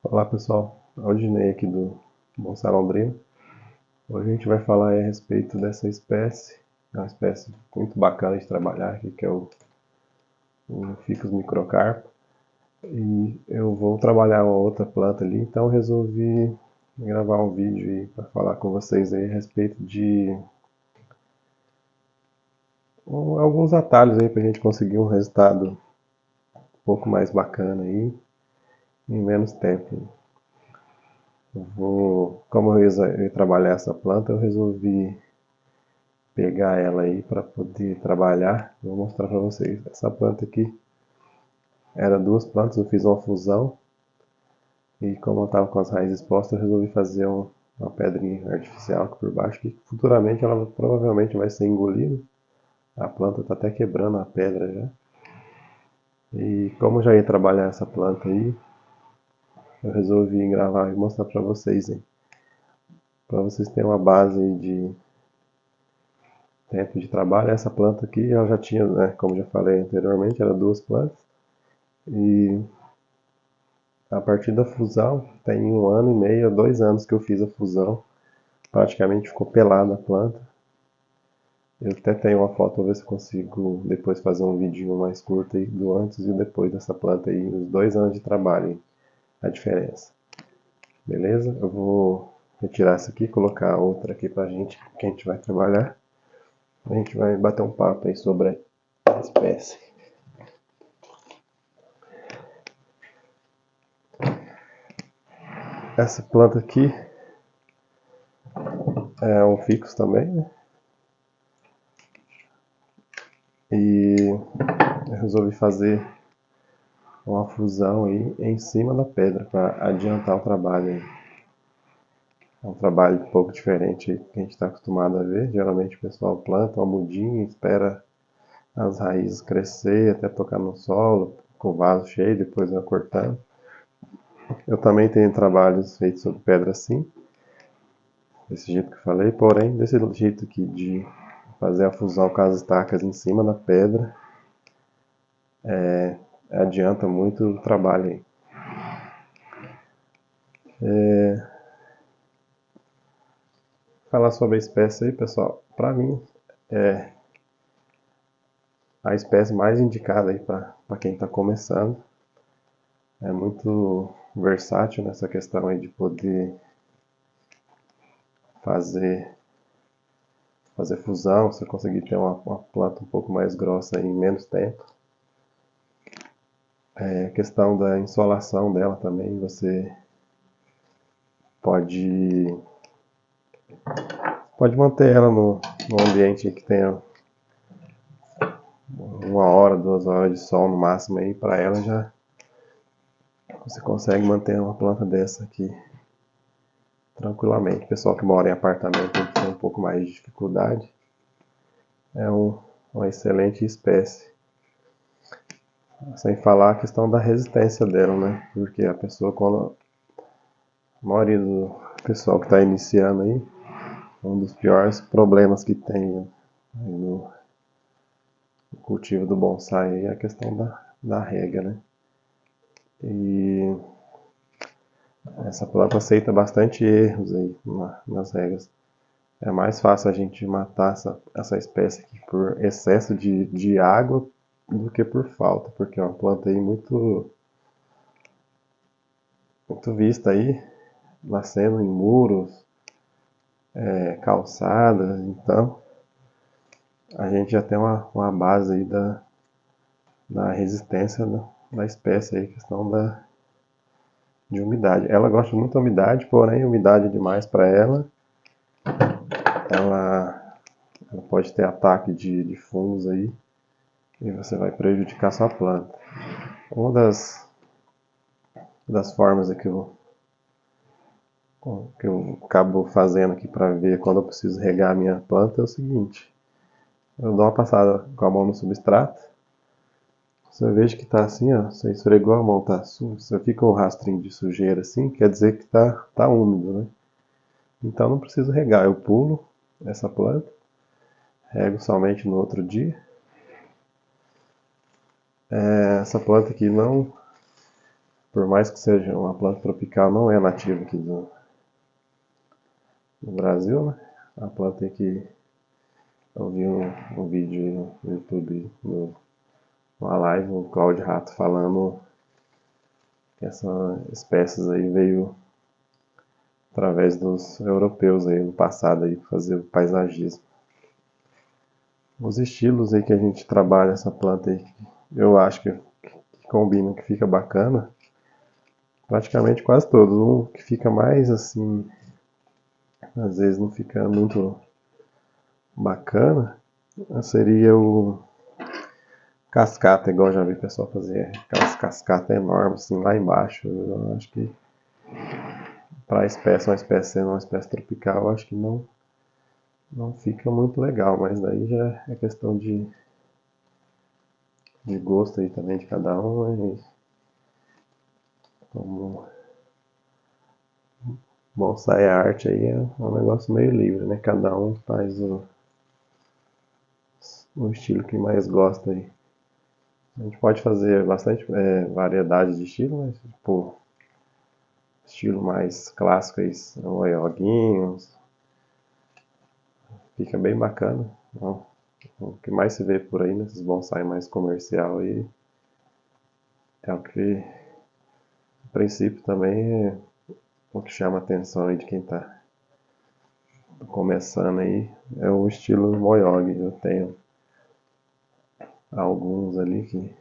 Olá pessoal, é o Dinei aqui do Bonsai Londrina. Hoje a gente vai falar a respeito dessa espécie, é uma espécie muito bacana de trabalhar aqui, que é o Ficus microcarpa. E eu vou trabalhar uma outra planta ali, então eu resolvi gravar um vídeo aí para falar com vocês aí a respeito de alguns atalhos aí para a gente conseguir um resultado um pouco mais bacana aí em menos tempo. Como eu ia trabalhar essa planta, eu resolvi pegar ela aí para poder trabalhar. Vou mostrar para vocês. Essa planta aqui era duas plantas, eu fiz uma fusão e como eu estava com as raízes expostas, eu resolvi fazer uma pedrinha artificial aqui por baixo, que futuramente ela provavelmente vai ser engolida. A planta está até quebrando a pedra já. E como eu já ia trabalhar essa planta aí, eu resolvi gravar e mostrar para vocês aí. Para vocês terem uma base aí de tempo de trabalho. Essa planta aqui eu já tinha, né, como já falei anteriormente, era duas plantas. E a partir da fusão, tem 1 ano e meio, 2 anos que eu fiz a fusão. Praticamente ficou pelada a planta. Eu até tenho uma foto, vou ver se consigo depois fazer um vídeo mais curto aí do antes e depois dessa planta aí, os 2 anos de trabalho, aí, a diferença. Beleza? Eu vou retirar essa aqui, colocar outra aqui pra gente, que a gente vai trabalhar. A gente vai bater um papo aí sobre a espécie. Essa planta aqui é um ficus também, né? E eu resolvi fazer uma fusão aí em cima da pedra para adiantar o trabalho aí. É um trabalho um pouco diferente aí que a gente está acostumado a ver. Geralmente o pessoal planta uma mudinha, espera as raízes crescer até tocar no solo, com o vaso cheio, depois vai cortando. Eu também tenho trabalhos feitos sobre pedra assim, desse jeito que eu falei, porém desse jeito aqui de fazer a fusão com as estacas em cima da pedra, adianta muito o trabalho aí. Falar sobre a espécie aí, pessoal, para mim é a espécie mais indicada aí para quem está começando. É muito versátil nessa questão aí de poder fazer fusão, você conseguir ter uma planta um pouco mais grossa em menos tempo. A questão da insolação dela também, você pode manter ela no ambiente que tenha 1 hora, 2 horas de sol no máximo aí, para ela já você consegue manter uma planta dessa aqui tranquilamente. O pessoal que mora em apartamento tem um pouco mais de dificuldade. É uma excelente espécie. Sem falar a questão da resistência dela, né? Porque a pessoa, quando a maioria do pessoal que está iniciando aí, um dos piores problemas que tem no cultivo do bonsai é a questão da rega, né? E essa planta aceita bastante erros aí nas regas. É mais fácil a gente matar essa espécie aqui por excesso de água do que por falta, porque é uma planta aí muito vista aí, nascendo em muros, calçadas, então a gente já tem uma base aí da resistência da espécie aí, questão de umidade. Ela gosta muito da umidade, porém umidade demais para ela pode ter ataque de fungos aí e você vai prejudicar sua planta. Uma das formas que eu acabo fazendo aqui para ver quando eu preciso regar a minha planta é o seguinte: eu dou uma passada com a mão no substrato, você veja que está assim, ó, você esfregou a mão, tá sujo, você fica um rastrinho de sujeira assim, quer dizer que tá úmido, né? Então não preciso regar, eu pulo essa planta, rego somente no outro dia. Essa planta aqui não por mais que seja uma planta tropical, não é nativa aqui do Brasil, né? A planta que eu vi um vídeo aí no YouTube, uma live, o Cláudio Rato falando que essa espécies aí veio através dos europeus aí no passado aí fazer o paisagismo. Os estilos aí que a gente trabalha essa planta aí, eu acho que combina, que fica bacana, praticamente quase todos. Um que fica mais assim, às vezes não fica muito bacana, seria o cascata, igual já vi o pessoal fazer aquelas cascatas enormes assim lá embaixo. Eu acho que para a espécie, uma espécie sendo uma espécie tropical, eu acho que não fica muito legal, mas daí já é questão de gosto aí também de cada um, né? Como bonsai arte aí é um negócio meio livre, né? Cada um faz o estilo que mais gosta aí. A gente pode fazer bastante variedade de estilo, mas tipo, estilo mais clássico aí, oioguinhos, fica bem bacana. Então, o que mais se vê por aí nesses bonsai mais comercial aí é o que, a princípio, também é o que chama a atenção aí de quem está começando aí, é o estilo Moyog. Eu tenho alguns ali que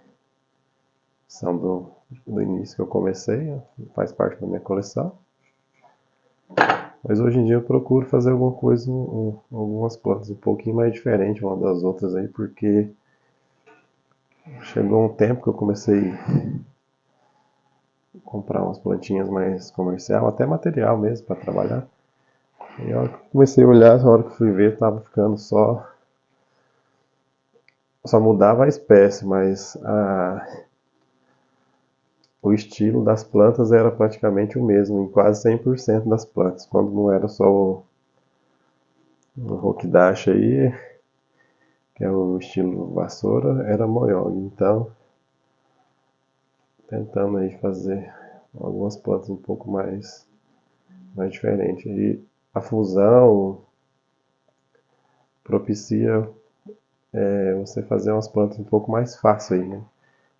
são do início que eu comecei, faz parte da minha coleção. Mas hoje em dia eu procuro fazer alguma coisa, algumas plantas um pouquinho mais diferentes uma das outras aí, porque chegou um tempo que eu comecei a comprar umas plantinhas mais comercial, até material mesmo para trabalhar. E a hora que eu comecei a olhar, a hora que fui ver, tava ficando só mudava a espécie, mas o estilo das plantas era praticamente o mesmo, em quase 100% das plantas, quando não era só o Rokidashi aí, que é o estilo vassoura, era Moyog. Então, tentando aí fazer algumas plantas um pouco mais diferentes. E a fusão propicia você fazer umas plantas um pouco mais fácil aí, né?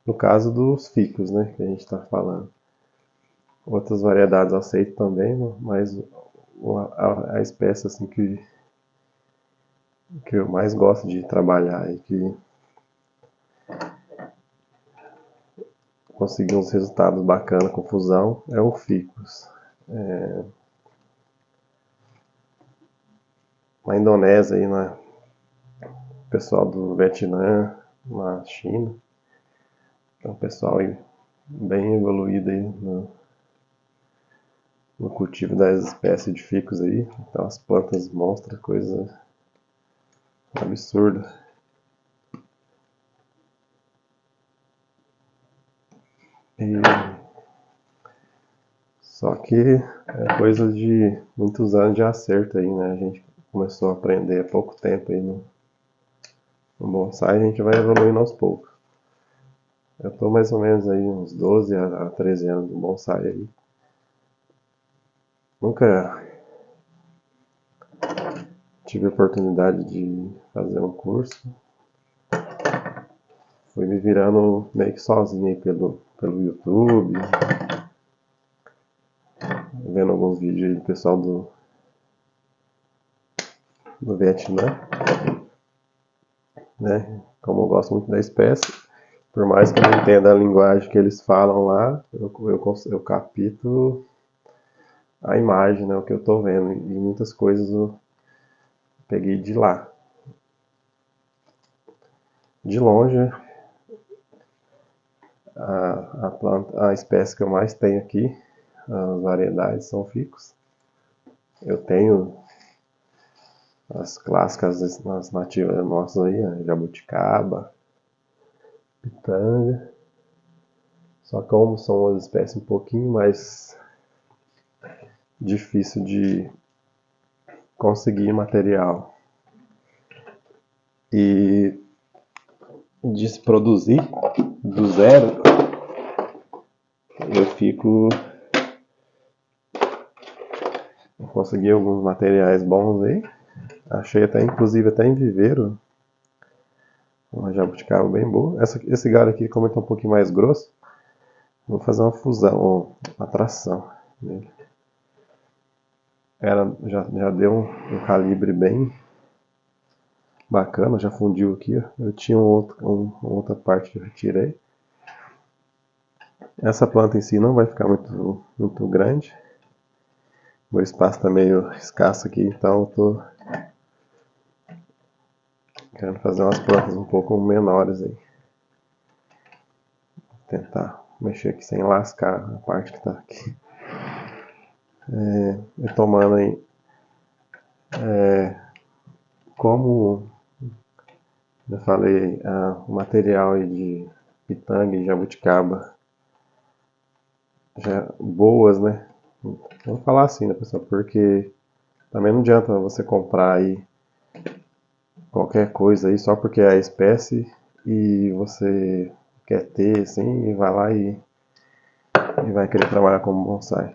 No caso dos ficus, né, que a gente está falando. Outras variedades aceito também, mas a espécie assim que eu mais gosto de trabalhar e que consegui uns resultados bacanas com fusão é o ficus. Na Indonésia, aí, pessoal do Vietnã, na China, é um pessoal aí bem evoluído aí no cultivo das espécies de ficus aí. Então as plantas monstras, coisa absurda. E só que é coisa de muitos anos de acerto aí, né? A gente começou a aprender há pouco tempo aí no bonsai, a gente vai evoluindo aos poucos. Eu tô mais ou menos aí uns 12 a 13 anos no bonsai aí. Nunca tive a oportunidade de fazer um curso. Fui me virando meio que sozinho aí pelo YouTube, vendo alguns vídeos aí do pessoal do Vietnã, né? Como eu gosto muito da espécie, por mais que eu não entenda a linguagem que eles falam lá, eu capto a imagem, né? O que eu tô vendo, e muitas coisas eu peguei de lá. De longe, a espécie que eu mais tenho aqui, as variedades são ficus. Eu tenho as clássicas, as nativas nossas aí, a jabuticaba, pitanga. Só que como são as espécies um pouquinho mais difícil de conseguir material e de se produzir do zero, eu fico... Consegui alguns materiais bons aí. Achei até, inclusive, até em viveiro. Uma jabuticaba bem boa. Esse galho aqui, como ele tá um pouquinho mais grosso, vou fazer uma fusão, uma tração nele. Já deu um calibre bem bacana, já fundiu aqui, ó. Eu tinha outra parte que eu retirei. Essa planta em si não vai ficar muito grande. O espaço está meio escasso aqui, então eu tô querendo fazer umas plantas um pouco menores aí. Tentar mexer aqui sem lascar a parte que está aqui. Retomando aí, como eu falei, o material aí de pitanga e jabuticaba já boas, né? Vamos falar assim, né, pessoal? Porque também não adianta você comprar aí qualquer coisa aí só porque é a espécie e você quer ter assim e vai lá e vai querer trabalhar como bonsai.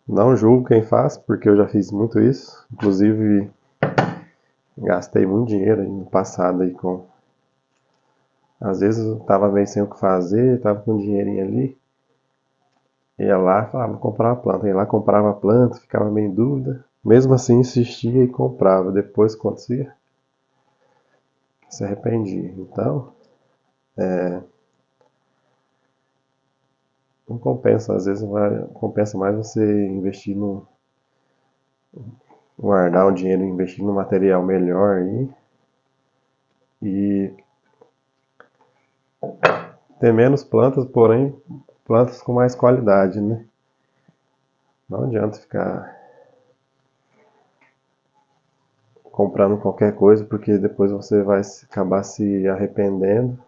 Não julgo quem faz, porque eu já fiz muito isso. Inclusive, gastei muito dinheiro aí no passado aí com... Às vezes eu tava meio sem o que fazer, tava com um dinheirinho ali. Ia lá e falava, vou comprar uma planta. Ia lá, comprava a planta, ficava meio em dúvida. Mesmo assim, insistia e comprava. Depois, acontecia, se arrependia. Então, não compensa. Às vezes compensa mais você investir guardar o dinheiro, investir no material melhor aí e ter menos plantas, porém plantas com mais qualidade, né? Não adianta ficar comprando qualquer coisa, porque depois você vai acabar se arrependendo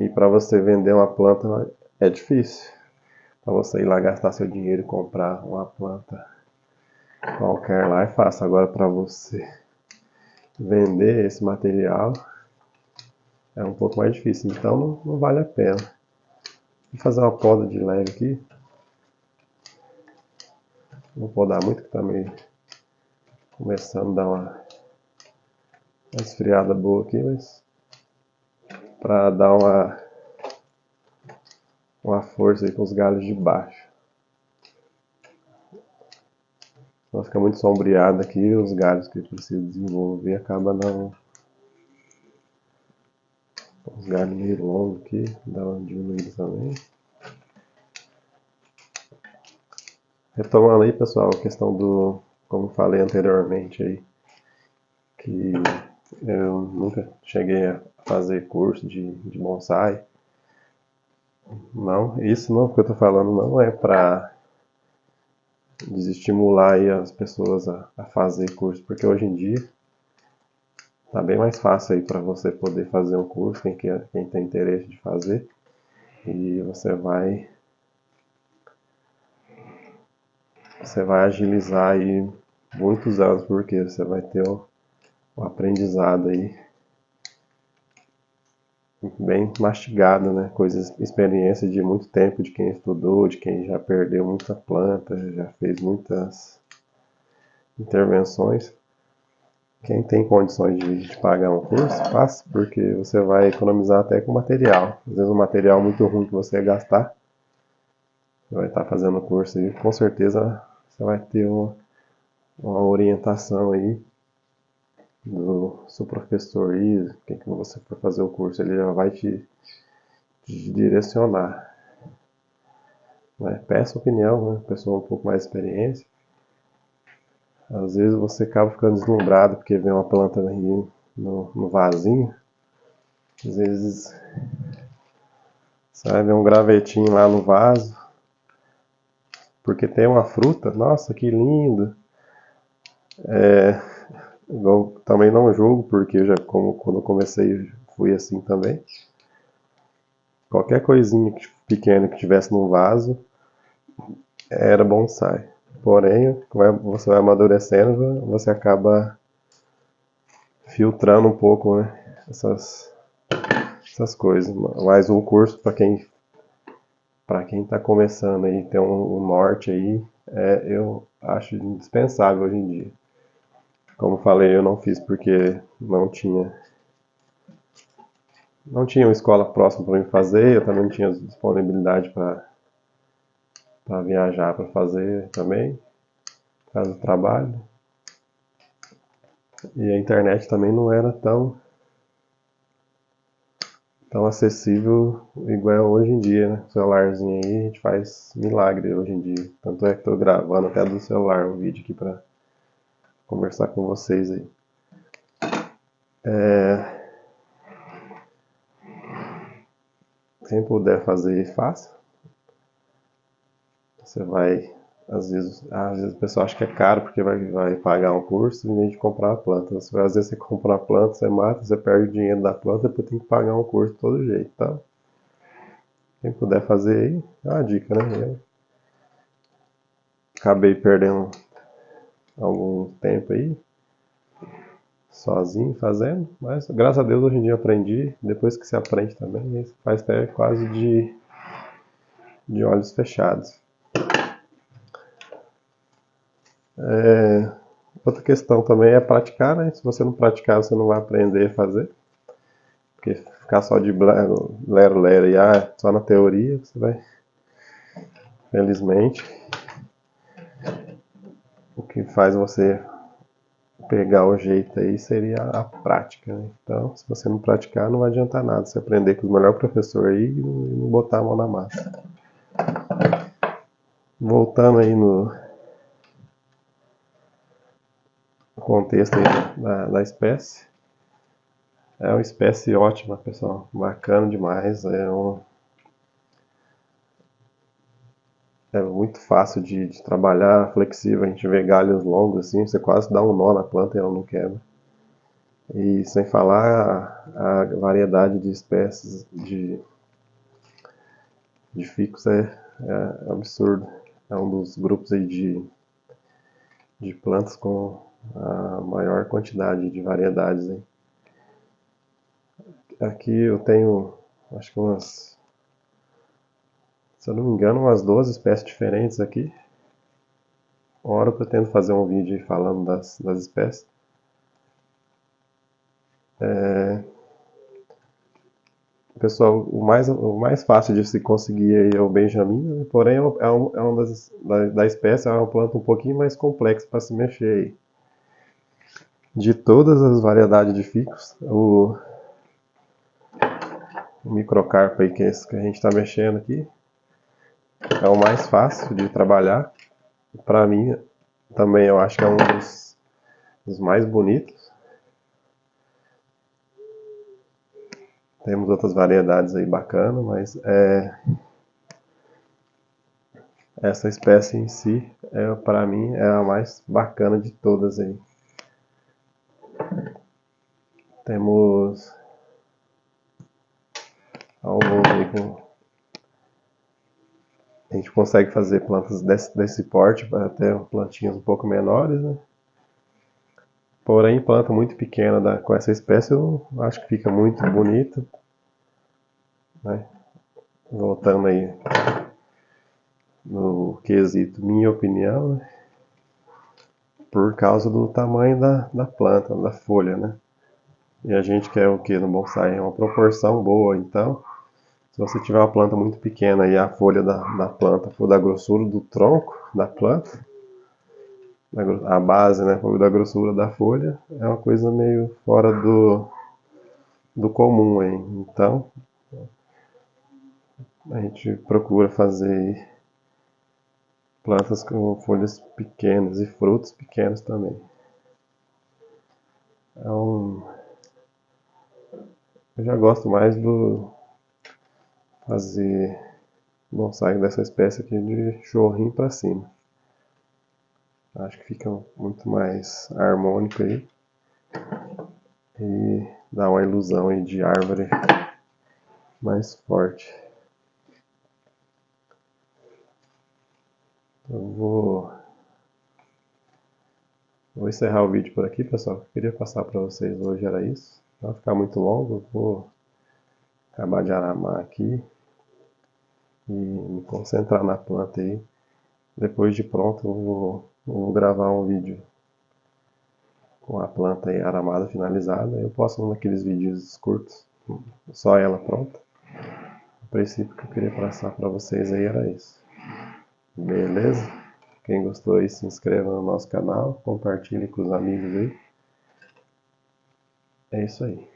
e para você vender uma planta é difícil. Para você ir lá gastar seu dinheiro e comprar uma planta qualquer lá é fácil. Agora para você vender esse material é um pouco mais difícil, então não vale a pena. Vou fazer uma poda de leve aqui. Não vou podar muito, que tá meio começando a dar uma esfriada boa aqui, mas para dar uma força aí com os galhos de baixo. Não fica muito sombreado aqui, os galhos que precisa desenvolver acaba não... Os galhos meio longos aqui, dá uma diminuída também. Retomando aí, pessoal, a questão do, como falei anteriormente aí, que eu nunca cheguei a fazer curso de bonsai. Não, isso não, que eu tô falando não é para desestimular aí as pessoas a fazer curso, porque hoje em dia tá bem mais fácil aí para você poder fazer um curso, quem tem interesse de fazer, e você vai agilizar aí muitos anos, porque você vai ter um aprendizado aí bem mastigado, né? Coisas, experiência de muito tempo, de quem estudou, de quem já perdeu muita planta, já fez muitas intervenções. Quem tem condições de pagar um curso, faça, porque você vai economizar até com material. Às vezes um material muito ruim que você ia gastar, você vai estar fazendo o curso aí, com certeza você vai ter uma orientação aí do seu professor aí, quem que você for fazer o curso, ele já vai te direcionar. Peça opinião, né? Pessoa um pouco mais experiência. Às vezes você acaba ficando deslumbrado porque vê uma planta aí no vasinho. Às vezes você vai ver um gravetinho lá no vaso, porque tem uma fruta, nossa, que lindo. Eu também não julgo, porque eu já, quando eu comecei, fui assim também. Qualquer coisinha pequena que tivesse num vaso era bonsai. Porém, você vai amadurecendo, você acaba filtrando um pouco, né, essas essas coisas. Mas um curso para quem está começando aí, ter um norte aí, eu acho indispensável hoje em dia. Como falei, eu não fiz porque não tinha uma escola próxima para mim fazer, eu também não tinha disponibilidade para viajar para fazer também, por causa do trabalho. E a internet também não era tão acessível igual é hoje em dia, né? Celularzinho aí, a gente faz milagre hoje em dia. Tanto é que estou gravando até do celular um vídeo aqui para conversar com vocês aí. Quem puder fazer, faça. Você vai, às vezes o pessoal acha que é caro porque vai pagar um curso em vez de comprar a planta. Às vezes você compra a planta, você mata, você perde o dinheiro da planta, depois tem que pagar um curso de todo jeito. Então, quem puder fazer aí, é uma dica, né? Eu acabei perdendo algum tempo aí, sozinho fazendo, mas graças a Deus hoje em dia eu aprendi. Depois que você aprende também, faz até quase de olhos fechados. Outra questão também é praticar, né? Se você não praticar, você não vai aprender a fazer. Porque ficar só de lero-lero e só na teoria, você vai. Felizmente, o que faz você pegar o jeito aí seria a prática, né? Então, se você não praticar, não vai adiantar nada você aprender com o melhor professor aí e não botar a mão na massa. Voltando aí no contexto aí da espécie, é uma espécie ótima, pessoal, bacana demais, é muito fácil de trabalhar, flexível, a gente vê galhos longos assim, você quase dá um nó na planta e ela não quebra. E sem falar a variedade de espécies de ficus é absurdo. É um dos grupos aí de plantas com a maior quantidade de variedades aí. Aqui eu tenho, acho que se eu não me engano, umas 12 espécies diferentes aqui. Uma hora eu pretendo fazer um vídeo aí falando das espécies. Pessoal, o mais fácil de se conseguir aí é o Benjamin, né? Porém é uma da espécie, é uma planta um pouquinho mais complexa para se mexer aí. De todas as variedades de ficus, o microcarpo aí, que é esse que a gente está mexendo aqui, é o mais fácil de trabalhar. Para mim, também eu acho que é um dos mais bonitos. Temos outras variedades aí bacanas, mas essa espécie em si, para mim, é a mais bacana de todas aí. Temos alguns aí a gente consegue fazer plantas desse porte, até plantinhas um pouco menores, né? Porém, planta muito pequena com essa espécie eu acho que fica muito bonito, né? Voltando aí no quesito minha opinião, né? Por causa do tamanho da planta, da folha, né? E a gente quer o que no bonsai? É uma proporção boa, então se você tiver uma planta muito pequena e a folha da planta for da grossura do tronco da planta, a base, né, da grossura da folha, é uma coisa meio fora do comum, hein? Então, a gente procura fazer plantas com folhas pequenas e frutos pequenos também. Então, eu já gosto mais do fazer bonsai dessa espécie aqui de chorrinho para cima. Acho que fica muito mais harmônico aí e dá uma ilusão aí de árvore mais forte. Eu vou encerrar o vídeo por aqui, pessoal. O que eu queria passar para vocês hoje era isso. Não vai ficar muito longo, eu vou acabar de aramar aqui e me concentrar na planta aí. Depois de pronto eu vou gravar um vídeo com a planta aí aramada finalizada. Eu posto um daqueles vídeos curtos, só ela pronta. O princípio que eu queria passar para vocês aí era isso. Beleza? Quem gostou aí, se inscreva no nosso canal, compartilhe com os amigos aí. É isso aí.